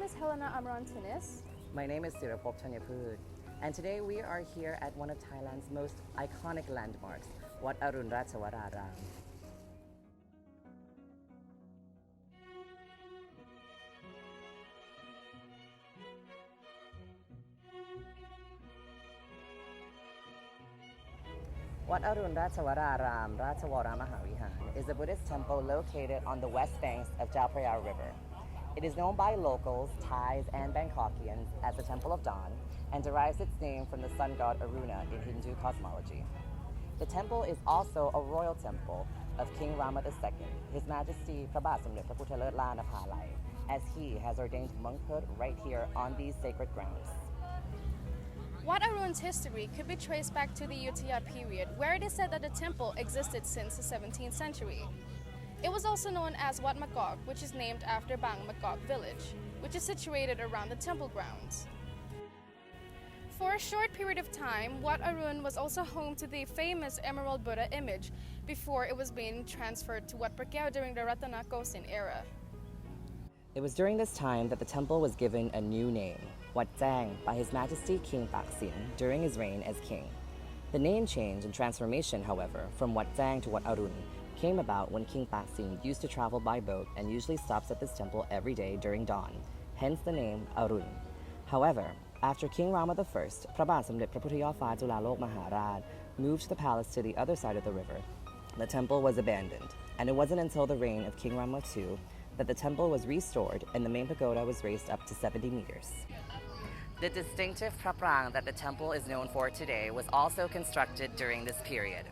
is Helena Amron-Tinis. My name is Sirapop Thanyaput, and today we are here at one of Thailand's most iconic landmarks, Wat Arun Ratchawararam. Wat Arun Ratchawararam, Ratchawararam is a Buddhist temple located on the west banks of Chao Phraya River. It is known by locals, Thais, and Bangkokians as the Temple of Dawn and derives its name from the sun god Aruna in Hindu cosmology. The temple is also a royal temple of King Rama II, His Majesty Prabhasamrit Praputtalertla Napalai, as he has ordained monkhood right here on these sacred grounds. Wat Arun's history could be traced back to the Ayutthaya period, where it is said that the temple existed since the 17th century. It was also known as Wat Makok, which is named after Bangkok village, which is situated around the temple grounds. For a short period of time, Wat Arun was also home to the famous Emerald Buddha image before it was being transferred to Wat Phra during the Ratanakosin era. It was during this time that the temple was given a new name, Wat Jang, by His Majesty King Taksin during his reign as king. The name change and transformation, however, from Wat Jang to Wat Arun came about when King Taksin used to travel by boat and usually stops at this temple every day during dawn, hence the name Arun. However, after King Rama I, Prabhasamrit Praputtalertla Julalok Maharaj, moved to the palace to the other side of the river, the temple was abandoned, and it wasn't until the reign of King Rama II that the temple was restored and the main pagoda was raised up to 70 meters. The distinctive praprang that the temple is known for today was also constructed during this period.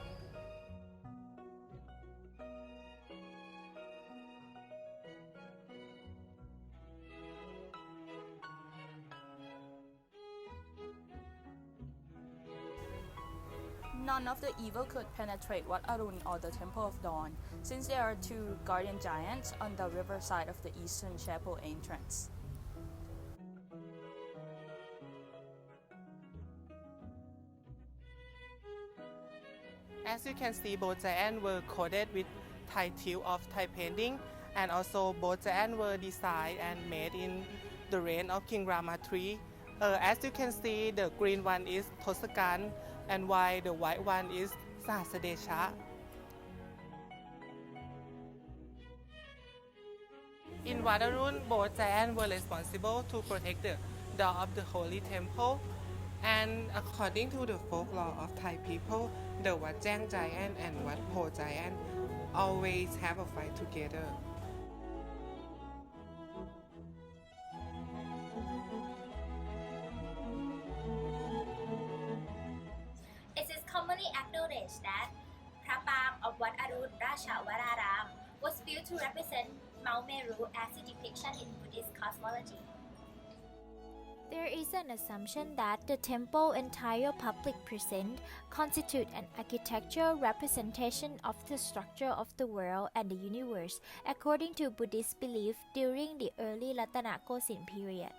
None of the evil could penetrate Wat Arun or the Temple of Dawn, since there are two guardian giants on the riverside of the eastern chapel entrance. As you can see, both giants were coated with Thai teal of Thai painting, and also both giants were designed and made in the reign of King Rama III. As you can see, the green one is Thossakan, and while the white one is Sahasadesha. In Wat Arun, both giants were responsible to protect the door of the holy temple. And according to the folklore of Thai people, the Wat Jang giant and Wat Po giant always have a fight together. It is commonly acknowledged that Prapang of Wat Arun Ratchawararam was built to represent Mount Meru as a depiction in Buddhist cosmology. There is an assumption that the temple entire public present constitute an architectural representation of the structure of the world and the universe according to Buddhist belief during the early Ratanakosin period.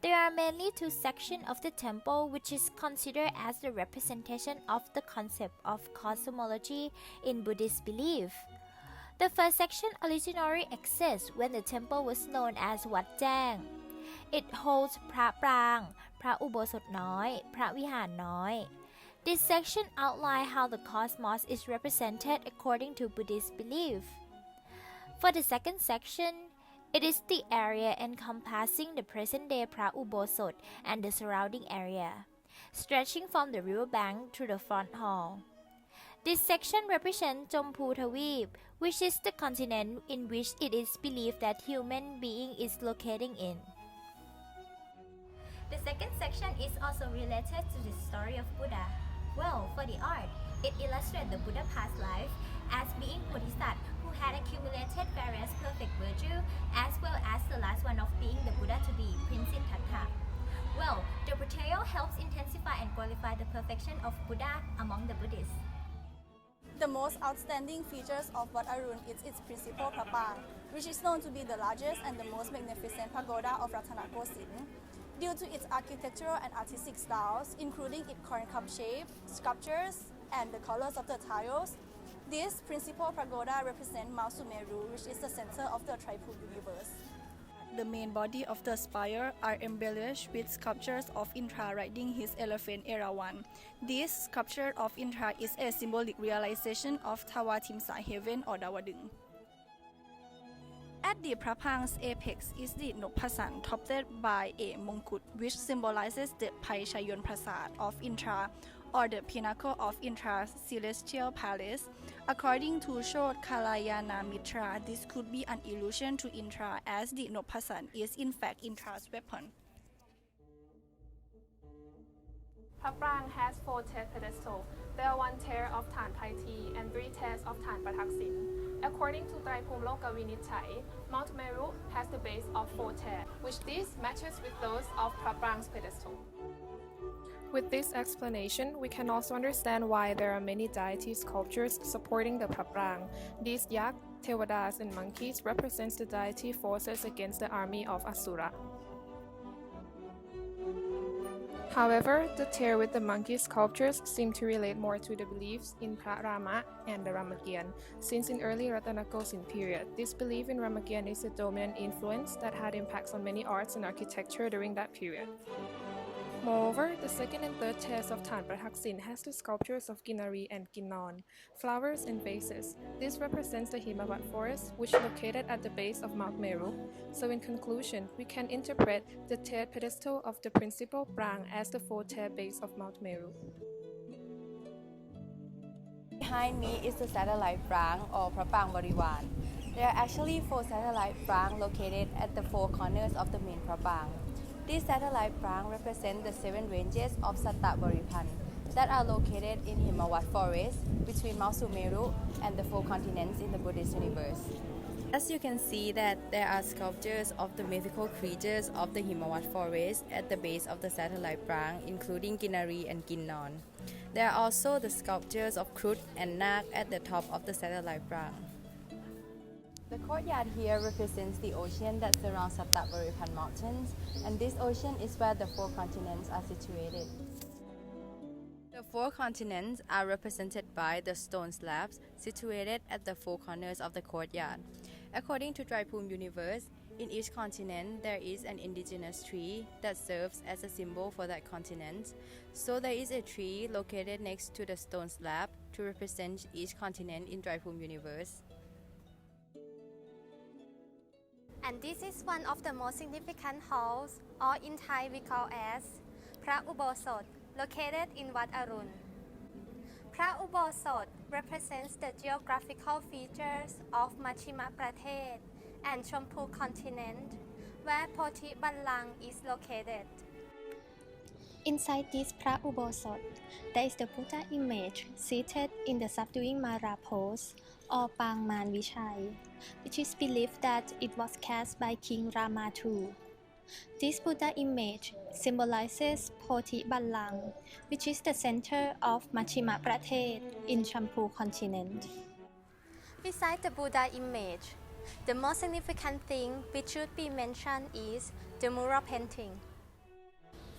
There are mainly two sections of the temple which is considered as the representation of the concept of cosmology in Buddhist belief. The first section originally exists when the temple was known as Wat Jang. It holds พระปราง พระอุโบสถน้อย พระวิหารน้อย This section outlines how the cosmos is represented according to Buddhist belief. For the second section, it is the area encompassing the present-day พระอุโบสถ and the surrounding area, stretching from the riverbank to the front hall. This section represents Jompu Thaweep, which is the continent in which it is believed that human being is locating in. The second section is also related to the story of Buddha. Well, for the art, it illustrates the Buddha past life as being Bodhisattva who had accumulated various perfect virtues, as well as the last one of being the Buddha to be Prince Siddhartha. Well, the portrayal helps intensify and qualify the perfection of Buddha among the Buddhists. The most outstanding features of Wat Arun is its principal prapang, which is known to be the largest and the most magnificent pagoda of Ratanakosin. Due to its architectural and artistic styles, including its corn cup shape, sculptures, and the colors of the tiles, this principal pagoda represents Mount Sumeru, which is the center of the Traiphummilokawinitchai universe. the main body of the spire are embellished with sculptures of Indra riding his elephant Erawan. This sculpture of Indra is a symbolic realization of Tawatimsa heaven or Dawadung. At the Prapang's apex is the Nokpasan topped by a Mongkut, which symbolizes the Paichayon Prasad of Indra, or the pinnacle of Indra's celestial palace. According to Shod Kalayana Mitra, this could be an illusion to Indra, as the Nokpasan is in fact Indra's weapon. Phaprang has 4 tier pedestals. There are 1 tier of Than Pai Thi and 3 tiers of Than Pathaksin. According to Traiphummilokawinitchai, Mount Meru has the base of 4 tiers, which this matches with those of Phaprang's pedestal. With this explanation, we can also understand why there are many deity sculptures supporting the Phaprang. These yak, Tevadas, and monkeys represents the deity forces against the army of Asura. However, the tier with the monkey sculptures seem to relate more to the beliefs in Rama and the Ramakien, since in early Ratanakosin period, this belief in Ramakien is a dominant influence that had impacts on many arts and architecture during that period. Moreover, the second and third tiers of Than Pathaksin has the sculptures of Ginari and Ginnon, flowers and vases. This represents the Himavat forest, which is located at the base of Mount Meru. So in conclusion, we can interpret the tiered pedestal of the principal Prang as the 4-tier base of Mount Meru. Behind me is the satellite Prang or Prapang Bariwan. There are actually 4 satellite Prang located at the 4 corners of the main Prapang. These satellite Prang represent the 7 ranges of Satta Baripan that are located in Himawat forest between Mount Sumeru and the 4 continents in the Buddhist universe. As you can see that there are sculptures of the mythical creatures of the Himawat forest at the base of the satellite Prang, including Ginari and Ginnon. There are also the sculptures of Krut and Nak at the top of the satellite Prang. The courtyard here represents the ocean that surrounds Sattavaripan mountains, and this ocean is where the 4 continents are situated. The 4 continents are represented by the stone slabs situated at the 4 corners of the courtyard. According to Traiphum universe, in each continent there is an indigenous tree that serves as a symbol for that continent. So there is a tree located next to the stone slab to represent each continent in Traiphum universe. And this is one of the most significant halls, or in Thai we call as Phra Ubosot, located in Wat Arun. Phra Ubosot represents the geographical features of Machima Pratet and Champu continent, where Pothi Ballang is located. Inside this Phra Ubosot, there is the Buddha image seated in the subduing Mara pose, or Pang Man Vichai, which is believed that it was cast by King Rama II. This Buddha image symbolizes Pothi Ballang, which is the center of Machima Pratet in Champu continent. Besides the Buddha image, the most significant thing which should be mentioned is the mural painting.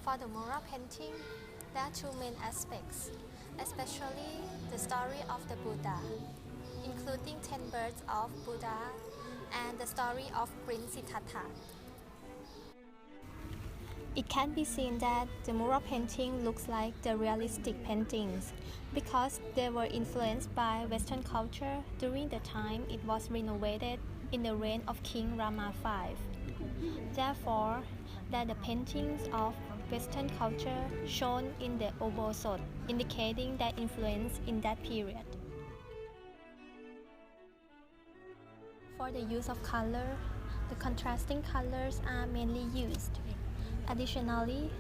For the mural painting, there are 2 main aspects, especially the story of the Buddha, including 10 births of Buddha and the story of Prince Siddhartha. It can be seen that the mural painting looks like the realistic paintings because they were influenced by Western culture during the time it was renovated in the reign of King Rama V. Therefore, there are the paintings of Western culture shown in the Ubosot, indicating their influence in that period. For the use of color, the contrasting colors are mainly used. Additionally,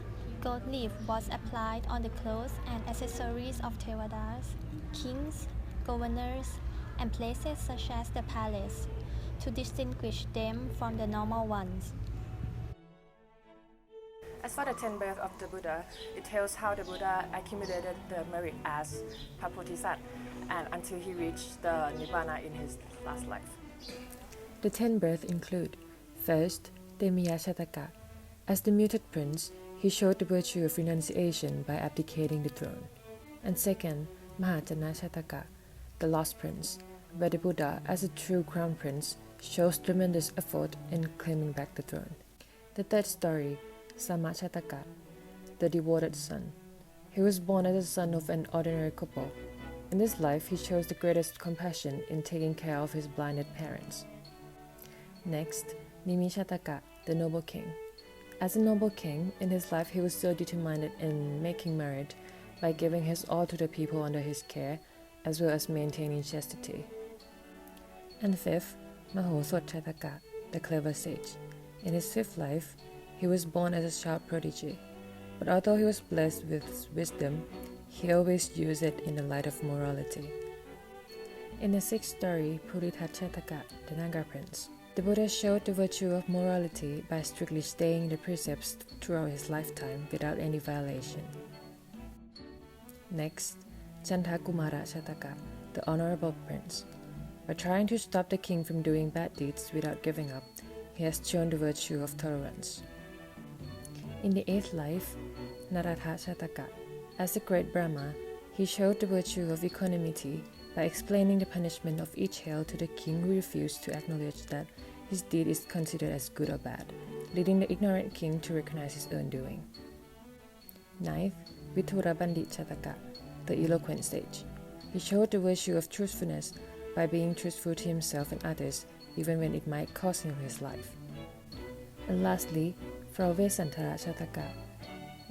gold leaf was applied on the clothes and accessories of Tevadas, kings, governors, and places such as the palace, to distinguish them from the normal ones. As for the 10 births of the Buddha, it tells how the Buddha accumulated the merit as Phabodhisat and until he reached the Nibbana in his last life. The 10 births include: first, Temiyashataka. As the muted prince, he showed the virtue of renunciation by abdicating the throne. And second, Mahajanashataka, the lost prince, where the Buddha, as a true crown prince, shows tremendous effort in claiming back the throne. The third story, Samachataka, the devoted son. He was born as a son of an ordinary couple. In this life, he shows the greatest compassion in taking care of his blinded parents. Next, Nimishataka, the noble king. As a noble king, in his life he was so determined in making merit by giving his all to the people under his care, as well as maintaining chastity. And fifth, Mahosotchataka, the clever sage. In his fifth life, he was born as a child prodigy, but although he was blessed with wisdom, he always used it in the light of morality. In the sixth story, Puritachataka, the Naga prince, the Buddha showed the virtue of morality by strictly staying the precepts throughout his lifetime without any violation. Next, Chantakumara Chataka, the honorable prince. By trying to stop the king from doing bad deeds without giving up, he has shown the virtue of tolerance. In the eighth life, Naratha Chataka, as the great Brahma, he showed the virtue of equanimity by explaining the punishment of each hell to the king who refused to acknowledge that his deed is considered as good or bad, leading the ignorant king to recognize his own doing. Ninth, Vithura Bandit Chataka, the eloquent sage. He showed the virtue of truthfulness by being truthful to himself and others, even when it might cost him his life. And lastly, Frau Vesantara Chataka.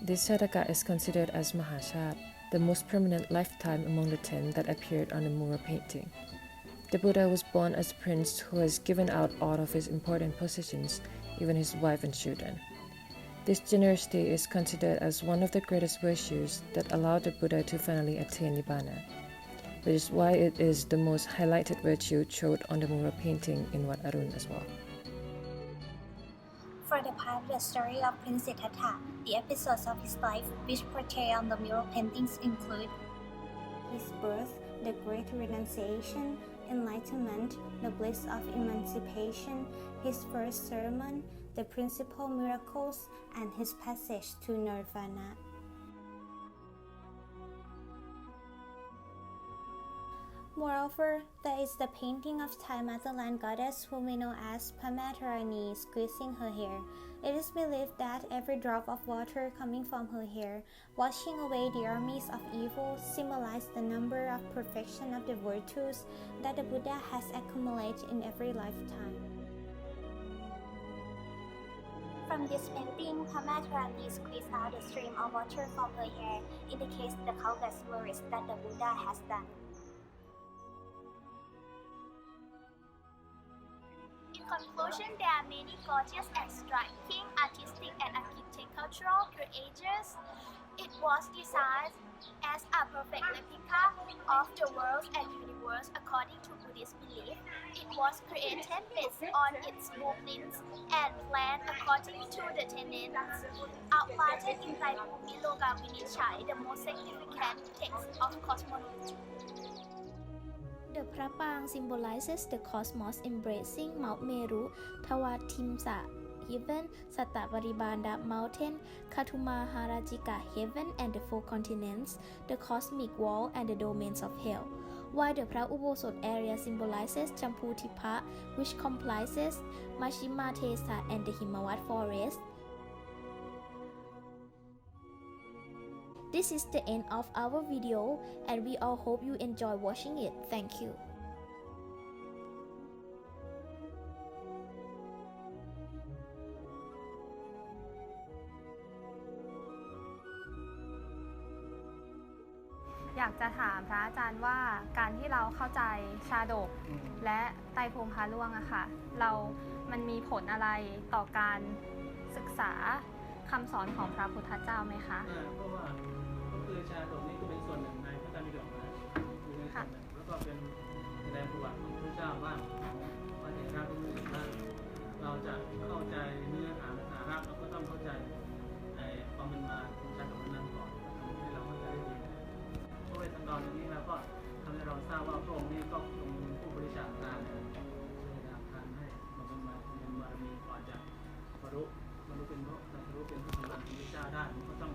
This Chataka is considered as Mahashat, the most prominent lifetime among the 10 that appeared on the mural painting. The Buddha was born as a prince who has given out all of his important possessions, even his wife and children. This generosity is considered as one of the greatest virtues that allowed the Buddha to finally attain Nibbana, which is why it is the most highlighted virtue showed on the mural painting in Wat Arun as well. For the part of the story of Prince Siddhartha, the episodes of his life which portray on the mural paintings include his birth, the great renunciation, enlightenment, the bliss of emancipation, his first sermon, the principal miracles, and his passage to Nirvana. Moreover, there is the painting of Thai motherland goddess whom we know as Pamatarani squeezing her hair. It is believed that every drop of water coming from her hair, washing away the armies of evil, symbolizes the number of perfection of the virtues that the Buddha has accumulated in every lifetime. From this painting, Pamatarani squeezed out a stream of water from her hair, indicates the countless merits that the Buddha has done. In conclusion, there are many gorgeous and striking artistic and architectural creatures. It was designed as a perfect replica of the world and universe according to Buddhist belief. It was created based on its blueprints and planned according to the tenets outlined in Traiphummilokawinitchai, the most significant text of cosmology. The Prapang symbolizes the cosmos embracing Mount Meru, Tawatimsa heaven, Sattavaribanda mountain, Katumaharajika heaven and the 4 continents, the cosmic wall and the domains of hell. While the Phra Ubosot area symbolizes Champutipa, which comprises Mashima Tesa and the Himawat forest. This is the end of our video and we all hope you enjoy watching it. Thank you.อยากจะถามพระอาจารย์ว่าการที่เราเข้าใจชาดกและไตรภูมิพระร่วงอะค่ะมันมีผลอะไรต่อการศึกษาคำสอนของพระพุทธเจ้าไหมคะเพราะว่าก็คือชาดกนี่ก็เป็นส่วนหนึ่งในพระไตรปิฎกนะคือในส่วนหนึ่งแล้วก็เป็นในประวัติของพระเจ้าบ้างพระเถระผู้อื่นบ้างเราจะเข้าใจเนื้อหาสาระเราก็ต้องเข้าใจความเป็นมาของชาดกนั้นก่อนให้เราเข้าใจได้ดีเพราะว่าตอนนี้เราก็ทำให้เราทราบว่าพระองค์นี้ก็ทรงผู้บริจาคทานทานให้มันเป็นบารมีก่อนจะบรรลุเป็นพระสัมมาสัมพุทธเจ้าได้ก็ต้อง